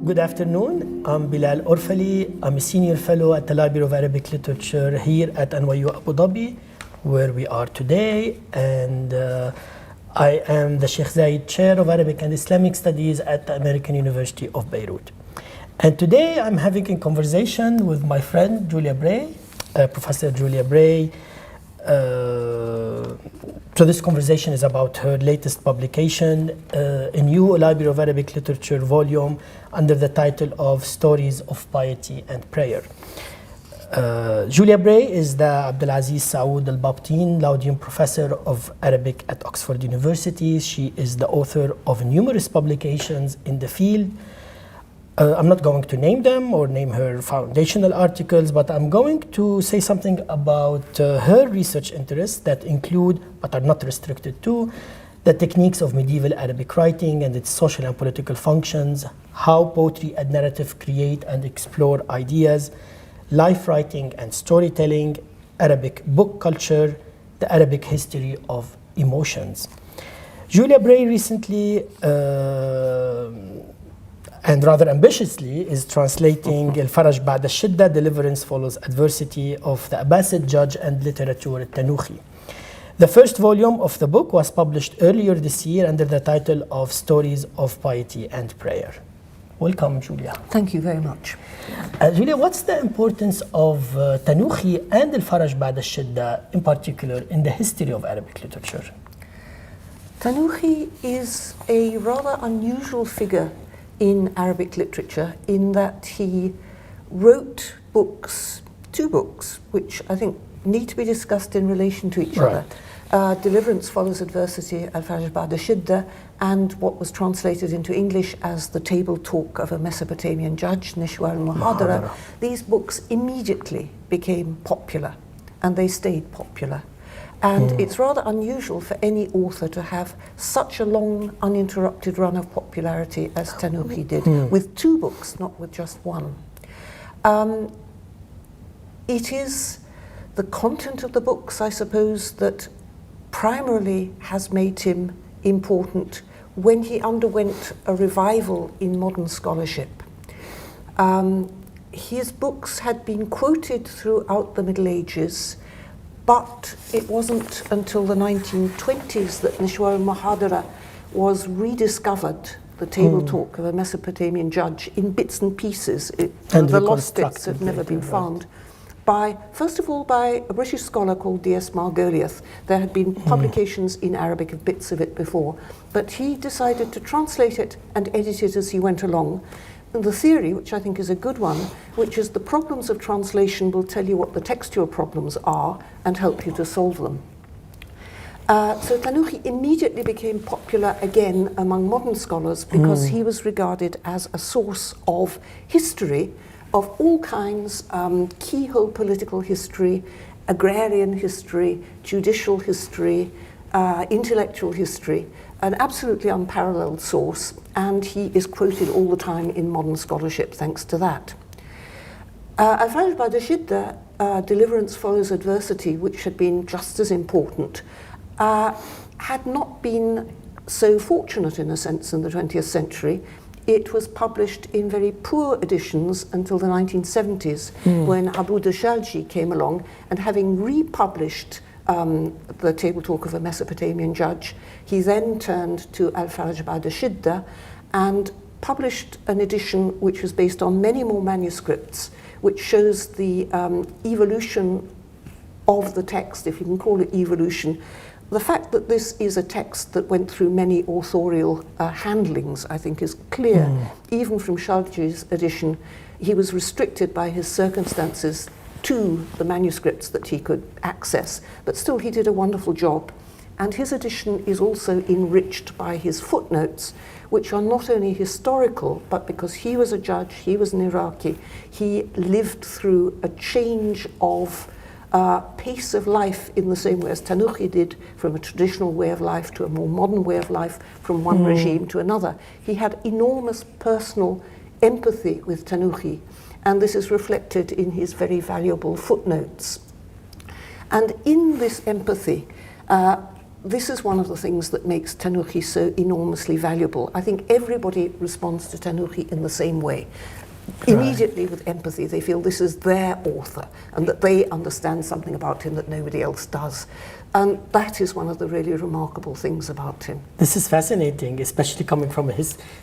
Good afternoon. I'm Bilal Orfali. I'm a senior fellow at the Library of Arabic Literature here at NYU Abu Dhabi, where we are today. And I am the Sheikh Zayed Chair of Arabic and Islamic Studies at the American University of Beirut. And today I'm having a conversation with my friend Julia Bray, Professor Julia Bray. So this conversation is about her latest publication, a new Library of Arabic Literature volume under the title of Stories of Piety and Prayer. Julia Bray is the Abdulaziz Saoud Al-Babtin Laudium Professor of Arabic at Oxford University. She is the author of numerous publications in the field. I'm not going to name them or name her foundational articles, but I'm going to say something about her research interests that include, but are not restricted to, the techniques of medieval Arabic writing and its social and political functions, how poetry and narrative create and explore ideas, life writing and storytelling, Arabic book culture, the Arabic history of emotions. Julia Bray recently and rather ambitiously is translating al-Faraj baʿd al-shiddah, Deliverance Follows Adversity of the Abbasid judge and literature al-Tanūkhī. The first volume of the book was published earlier this year under the title of Stories of Piety and Prayer. Welcome, Julia. Thank you very much. Julia, what's the importance of Tanūkhī and al-Faraj baʿd al-shiddah in particular in the history of Arabic literature? Tanūkhī is a rather unusual figure in Arabic literature in that he wrote books, two books, which I think need to be discussed in relation to each other. Deliverance Follows Adversity, al-Faraj baʿd al-shiddah, and what was translated into English as The Table Talk of a Mesopotamian Judge, Nishwa al-Muhadara. These books immediately became popular, and they stayed popular. And it's rather unusual for any author to have such a long, uninterrupted run of popularity as Tanūkhī did, with two books, not with just one. It is the content of the books, I suppose, that primarily has made him important when he underwent a revival in modern scholarship. His books had been quoted throughout the Middle Ages, but it wasn't until the 1920s that Nishwa al-Muhadara was rediscovered, The Table Talk of a Mesopotamian Judge, in bits and pieces. The lost bits have never been found. First of all, by a British scholar called D.S. Margoliouth. There had been publications in Arabic of bits of it before, but he decided to translate it and edit it as he went along. And the theory, which I think is a good one, which is the problems of translation will tell you what the textual problems are and help you to solve them. So Tanūkhī immediately became popular again among modern scholars because he was regarded as a source of history of all kinds, keyhole political history, agrarian history, judicial history, intellectual history, an absolutely unparalleled source, and he is quoted all the time in modern scholarship thanks to that. al-Faraj baʿd al-shiddah, Deliverance Follows Adversity, which had been just as important, had not been so fortunate in a sense in the 20th century. It was published in very poor editions until the 1970s when Abu Dashalji came along, and having republished The Table Talk of a Mesopotamian Judge, he then turned to al-Faraj baʿd al-shiddah and published an edition which was based on many more manuscripts, which shows the evolution of the text, if you can call it evolution. The fact that this is a text that went through many authorial handlings, I think, is clear. Even from Shalji's edition, he was restricted by his circumstances to the manuscripts that he could access, but still he did a wonderful job. And his edition is also enriched by his footnotes, which are not only historical, but because he was a judge, he was an Iraqi, he lived through a change of pace of life in the same way as Tanūkhī did, from a traditional way of life to a more modern way of life, from one regime to another. He had enormous personal empathy with Tanūkhī, and this is reflected in his very valuable footnotes. And in this empathy, this is one of the things that makes Tanūkhī so enormously valuable. I think everybody responds to Tanūkhī in the same way. Immediately with empathy, they feel this is their author and that they understand something about him that nobody else does. And that is one of the really remarkable things about him. This is fascinating, especially coming from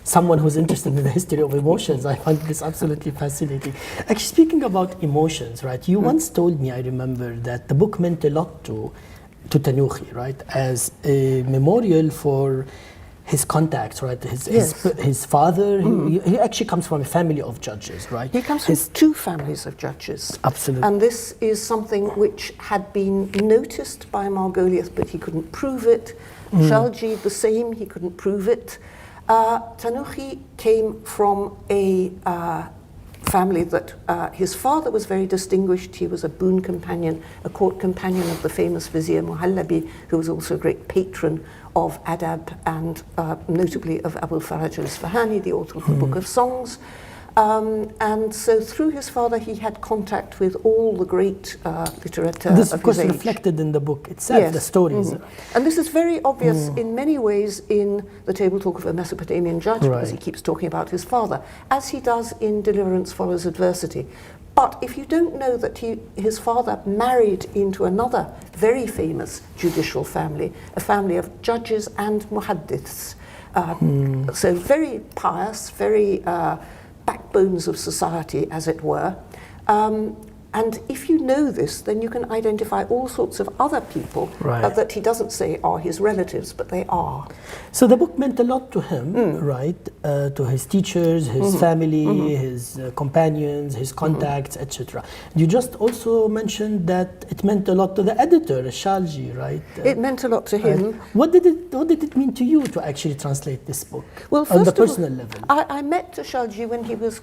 someone who's interested in the history of emotions. I find this absolutely fascinating. Actually, speaking about emotions, right? You once told me, I remember, that the book meant a lot to Tanūkhī, right? As a memorial for his contacts, right? His father, he actually comes from a family of judges, right? He comes from two families of judges. Absolutely. And this is something which had been noticed by Margoliouth, but he couldn't prove it. Shalji, the same, he couldn't prove it. Tanūkhī came from a family that his father was very distinguished. He was a boon companion, a court companion of the famous Vizier Muhallabi, who was also a great patron of adab and notably of al-Faraj al-Isfahani, the author of the Book of Songs. And so through his father he had contact with all the great littérateurs this, of of course, his age. reflected in the book itself, the stories. And this is very obvious in many ways in the Table Talk of a Mesopotamian Judge, because he keeps talking about his father, as he does in Deliverance Follows Adversity. But if you don't know that his father married into another very famous judicial family, a family of judges and muhaddiths, so very pious, very backbones of society, as it were. And if you know this, then you can identify all sorts of other people that he doesn't say are his relatives, but they are. So the book meant a lot to him, right? To his teachers, his family, his companions, his contacts, etc. You just also mentioned that it meant a lot to the editor, Shalji, right? It meant a lot to him. What did it mean to you to actually translate this book? Well, on the first of personal all, level? I met Shalji when he was,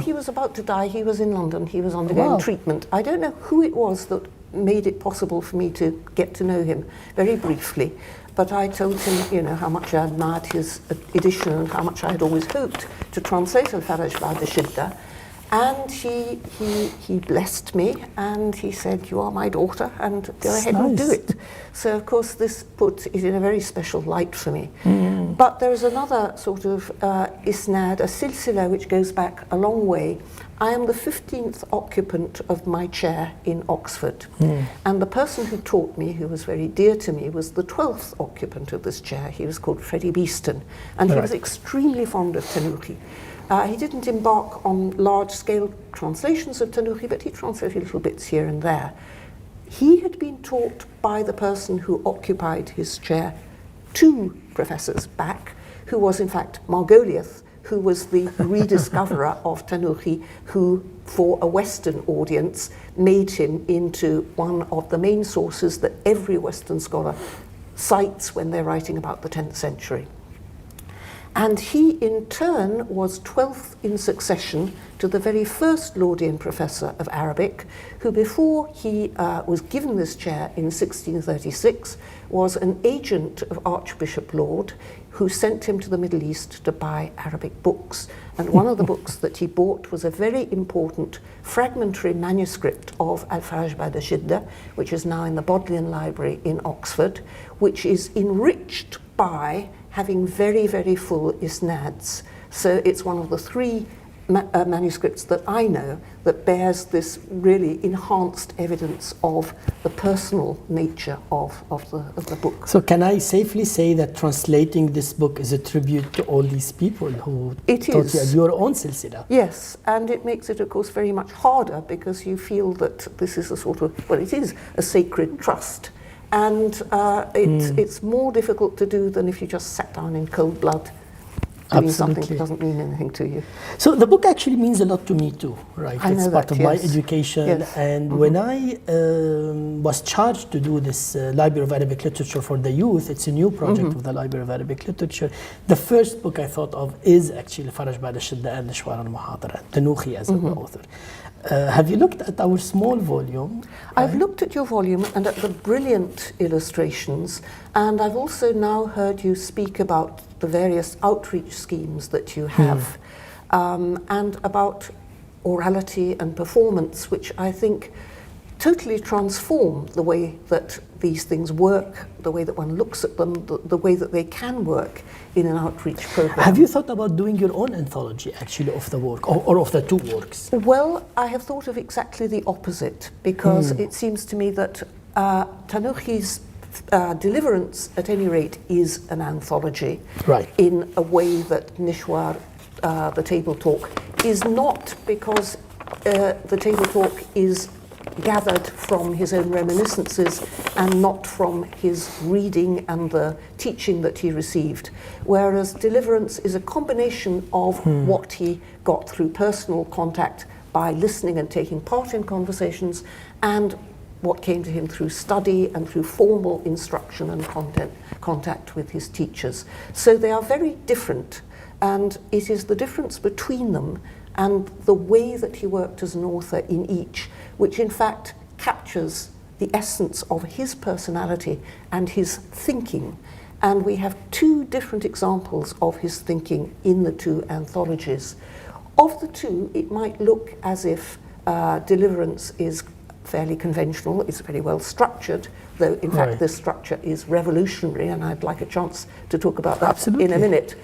he was about to die. He was in London. He was undergoing treatment. I don't know who it was that made it possible for me to get to know him, very briefly. But I told him, how much I admired his edition and how much I had always hoped to translate al-Faraj baʿd al-shiddah. And he blessed me and he said, "You are my daughter, and go ahead and do it." So of course this put it in a very special light for me. But there is another sort of isnad, a silsila, which goes back a long way. I am the 15th occupant of my chair in Oxford. And the person who taught me, who was very dear to me, was the 12th occupant of this chair. He was called Freddie Beeston, and he was extremely fond of Tanūkhī. He didn't embark on large-scale translations of Tanūkhī, but he translated little bits here and there. He had been taught by the person who occupied his chair 2 professors back, who was in fact Margoliouth, who was the rediscoverer of Tanūkhī, who, for a Western audience, made him into one of the main sources that every Western scholar cites when they're writing about the 10th century. And he, in turn, was 12th in succession to the very first Laudian professor of Arabic, who, before he was given this chair in 1636, was an agent of Archbishop Laud, who sent him to the Middle East to buy Arabic books. And one of the books that he bought was a very important fragmentary manuscript of al-Faraj baʿd al-shiddah, which is now in the Bodleian Library in Oxford, which is enriched by having very, very full isnads. So it's one of the 3 manuscripts that I know that bears this really enhanced evidence of the personal nature of the book. So can I safely say that translating this book is a tribute to all these people who taught you your own silsila? Yes, and it makes it, of course, very much harder because you feel that this is a sort of, well, it is a sacred trust. And it's more difficult to do than if you just sat down in cold blood doing something that doesn't mean anything to you. So the book actually means a lot to me too, right? It's part of my education. And when I was charged to do this Library of Arabic Literature for the youth, it's a new project of the Library of Arabic Literature. The first book I thought of is actually al-Faraj baʿd al-shiddah and Shwar al-Muhadara, Tanūkhī as the author. Have you looked at our small volume? I've looked at your volume and at the brilliant illustrations, and I've also now heard you speak about the various outreach schemes that you have, and about orality and performance, which I think totally transform the way that these things work, the way that one looks at them, the way that they can work in an outreach program. Have you thought about doing your own anthology, actually, of the work, or of the two works? Well, I have thought of exactly the opposite, because it seems to me that Tanūkhī's Deliverance, at any rate, is an anthology, right, in a way that Nishwar, the table talk, is not, because the table talk is gathered from his own reminiscences and not from his reading and the teaching that he received. Whereas Deliverance is a combination of what he got through personal contact by listening and taking part in conversations, and what came to him through study and through formal instruction and contact with his teachers. So they are very different, and it is the difference between them and the way that he worked as an author in each, which in fact captures the essence of his personality and his thinking. And we have two different examples of his thinking in the two anthologies. Of the two, it might look as if Deliverance is fairly conventional, it's very well structured, though in fact this structure is revolutionary, and I'd like a chance to talk about that in a minute.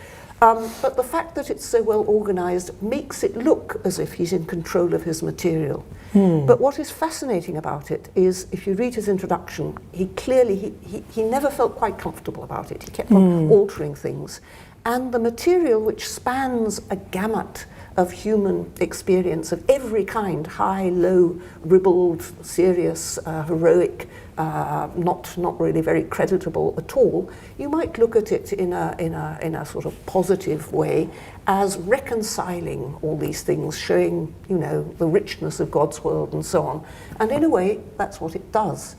But the fact that it's so well organized makes it look as if he's in control of his material. But what is fascinating about it is, if you read his introduction, he clearly, he never felt quite comfortable about it. He kept on altering things. And the material, which spans a gamut of human experience of every kind, high, low, ribald, serious, heroic, not really very creditable at all, you might look at it in a sort of positive way as reconciling all these things, showing, you know, the richness of God's world and so on. And in a way, that's what it does.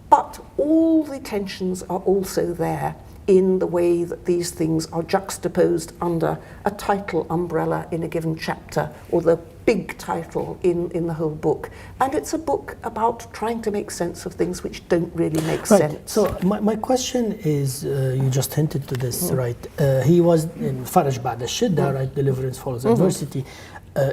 But all the tensions are also there in the way that these things are juxtaposed under a title umbrella in a given chapter, or the big title in the whole book. And it's a book about trying to make sense of things which don't really make sense. So my question is, you just hinted to this, right? He was in al-Faraj, baʿd, al-shiddah, right? Deliverance Follows Adversity.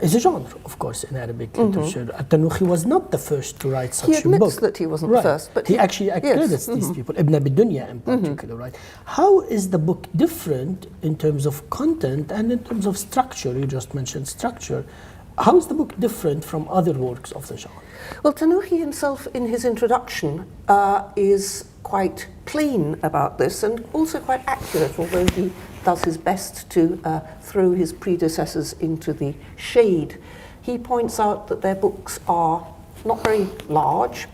Is a genre, of course, in Arabic literature. Al-Tanūkhī was not the first to write such a book. He admits that he wasn't the first, but he actually accredits these people, Ibn Abi Dunya in particular, right? How is the book different in terms of content and in terms of structure? You just mentioned structure. How is the book different from other works of the genre? Well, Tanūkhī himself, in his introduction, is quite plain about this, and also quite accurate, although he does his best to throw his predecessors into the shade. He points out that their books are not very large,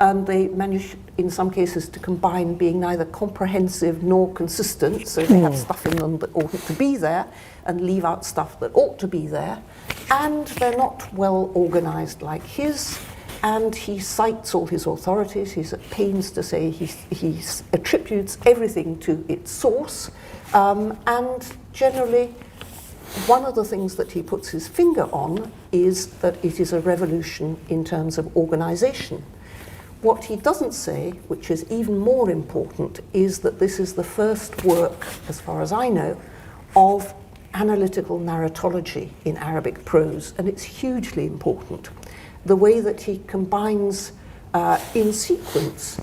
and they manage in some cases to combine being neither comprehensive nor consistent, so they have stuff in them that oughtn't to be there and leave out stuff that ought to be there, and they're not well organized like his. And he cites all his authorities. He's at pains to say he attributes everything to its source. And generally, one of the things that he puts his finger on is that it is a revolution in terms of organization. What he doesn't say, which is even more important, is that this is the first work, as far as I know, of analytical narratology in Arabic prose, and it's hugely important. The way that he combines in sequence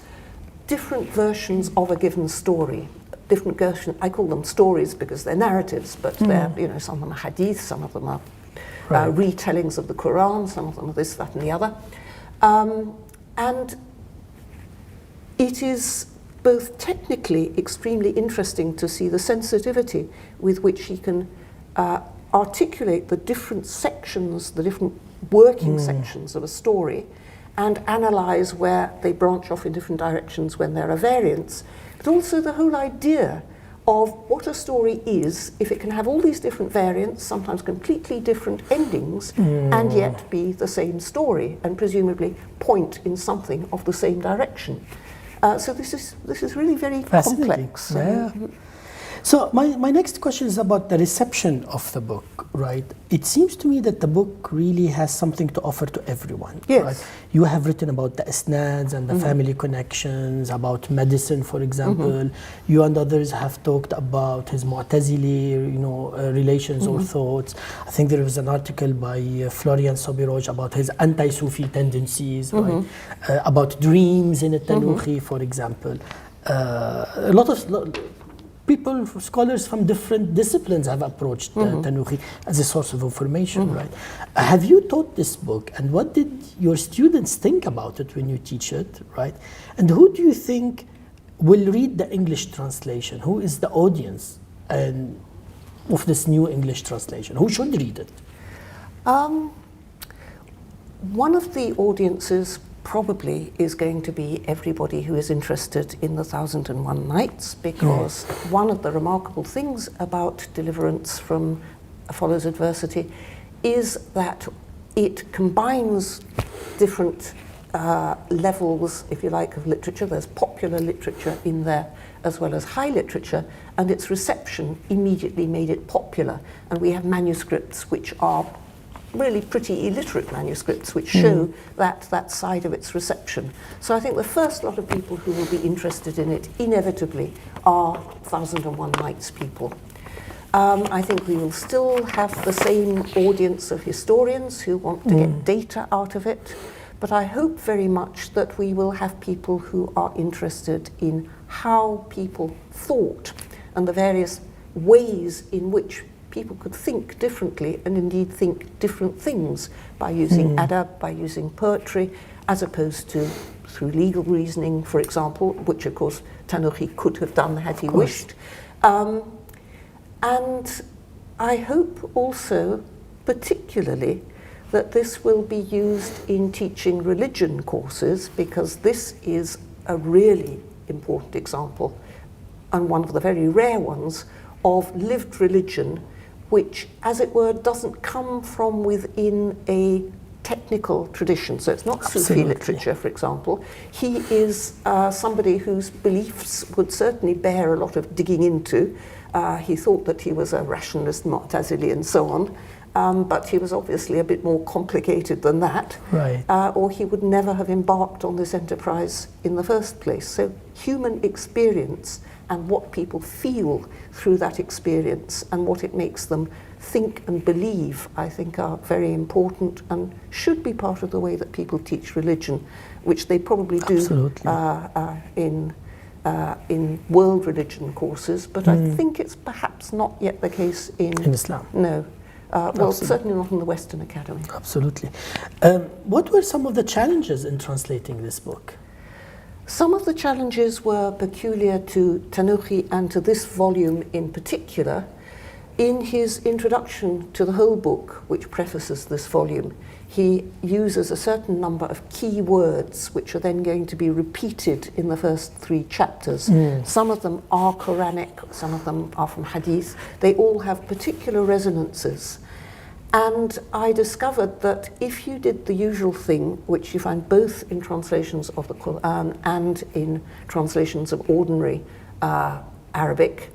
different versions of a given story. Different versions, I call them stories because they're narratives, but they're, you know, some of them are hadith, some of them are retellings of the Quran, some of them are this, that, and the other. And it is both technically extremely interesting to see the sensitivity with which he can articulate the different sections, the different working sections of a story, and analyze where they branch off in different directions when there are variants, but also the whole idea of what a story is, if it can have all these different variants, sometimes completely different endings, and yet be the same story, and presumably point in something of the same direction. So this is really very complex. Yeah. So my next question is about the reception of the book, right? It seems to me that the book really has something to offer to everyone. Yes. Right? You have written about the isnads and the family connections, about medicine, for example. You and others have talked about his Mu'tazili, relations or thoughts. I think there was an article by Florian Sobiroj about his anti-Sufi tendencies, right? About dreams in al-Tanūkhī, for example. A lot of people, scholars from different disciplines have approached Tanūkhī as a source of information, right? Have you taught this book, and what did your students think about it when you teach it, right? And who do you think will read the English translation? Who is the audience and of this new English translation? Who should read it? One of the audiences probably is going to be everybody who is interested in the 1001 Nights, because one of the remarkable things about Deliverance Follows Adversity is that it combines different levels, if you like, of literature. There's popular literature in there as well as high literature, and its reception immediately made it popular. And we have manuscripts which are really pretty illiterate manuscripts which show that side of its reception. So I think the first lot of people who will be interested in it inevitably are 1001 Nights people. I think we will still have the same audience of historians who want to get data out of it, but I hope very much that we will have people who are interested in how people thought and the various ways in which people could think differently and indeed think different things by using adab, by using poetry, as opposed to through legal reasoning, for example, which of course Tanūkhī could have done had he wished. And I hope also, particularly, that this will be used in teaching religion courses, because this is a really important example, and one of the very rare ones, of lived religion which, as it were, doesn't come from within a technical tradition. So it's not Sufi literature, for example. He is somebody whose beliefs would certainly bear a lot of digging into. He thought that he was a rationalist, Mu'tazili, and so on. But he was obviously a bit more complicated than that, right. Or he would never have embarked on this enterprise in the first place. So human experience and what people feel through that experience and what it makes them think and believe, I think, are very important and should be part of the way that people teach religion, which they probably do in world religion courses, but I think it's perhaps not yet the case in Islam. No. Well, certainly not in the Western Academy. Absolutely. What were some of the challenges in translating this book? Some of the challenges were peculiar to Tanūkhī and to this volume in particular. In his introduction to the whole book, which prefaces this volume, he uses a certain number of key words which are then going to be repeated in the first 3 chapters. Some of them are Quranic, some of them are from Hadith. They all have particular resonances. And I discovered that if you did the usual thing, which you find both in translations of the Quran and in translations of ordinary Arabic,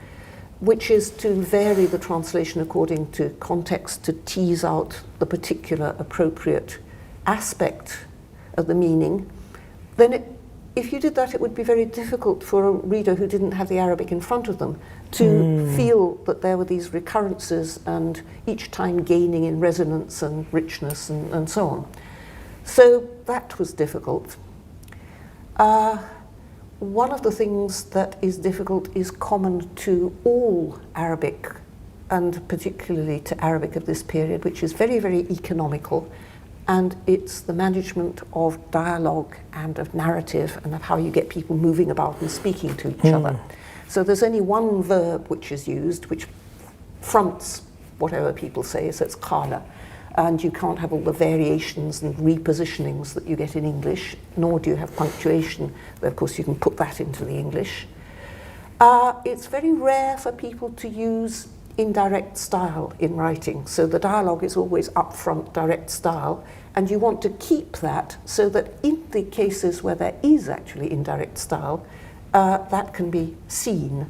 which is to vary the translation according to context to tease out the particular appropriate aspect of the meaning, then if you did that, it would be very difficult for a reader who didn't have the Arabic in front of them to feel that there were these recurrences and each time gaining in resonance and richness and so on. So that was difficult. One of the things that is difficult is common to all Arabic, and particularly to Arabic of this period, which is very, very economical, and it's the management of dialogue and of narrative and of how you get people moving about and speaking to each other. So there's only one verb which is used, which fronts whatever people say, so it's qala. And you can't have all the variations and repositionings that you get in English, nor do you have punctuation, though of course you can put that into the English. It's very rare for people to use indirect style in writing, so the dialogue is always upfront direct style, and you want to keep that so that in the cases where there is actually indirect style, that can be seen.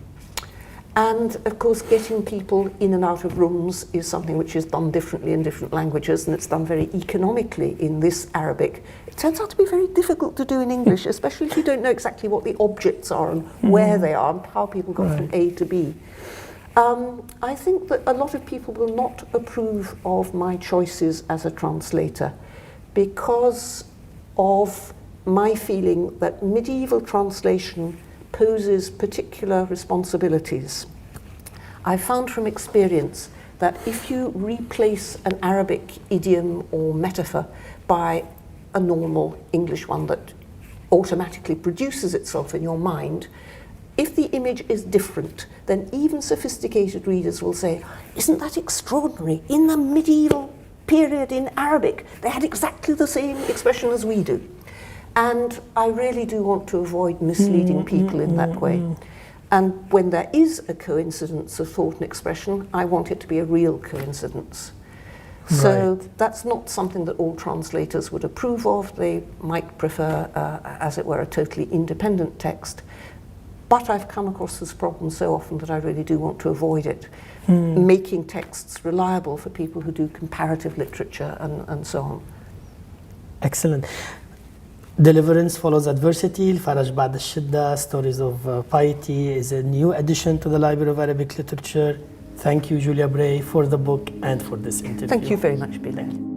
And of course, getting people in and out of rooms is something which is done differently in different languages, and it's done very economically in this Arabic. It turns out to be very difficult to do in English, especially if you don't know exactly what the objects are and where they are and how people got from A to B. I think that a lot of people will not approve of my choices as a translator because of my feeling that medieval translation poses particular responsibilities. I found from experience that if you replace an Arabic idiom or metaphor by a normal English one that automatically produces itself in your mind, if the image is different, then even sophisticated readers will say, "Isn't that extraordinary? In the medieval period in Arabic, they had exactly the same expression as we do." And I really do want to avoid misleading people in that way. And when there is a coincidence of thought and expression, I want it to be a real coincidence. So that's not something that all translators would approve of. They might prefer, as it were, a totally independent text. But I've come across this problem so often that I really do want to avoid it. Making texts reliable for people who do comparative literature and so on. Excellent. Deliverance Follows Adversity, al-Faraj baʿd al-shiddah, Stories of Piety is a new addition to the Library of Arabic Literature. Thank you, Julia Bray, for the book and for this interview. Thank you very much, Bilal.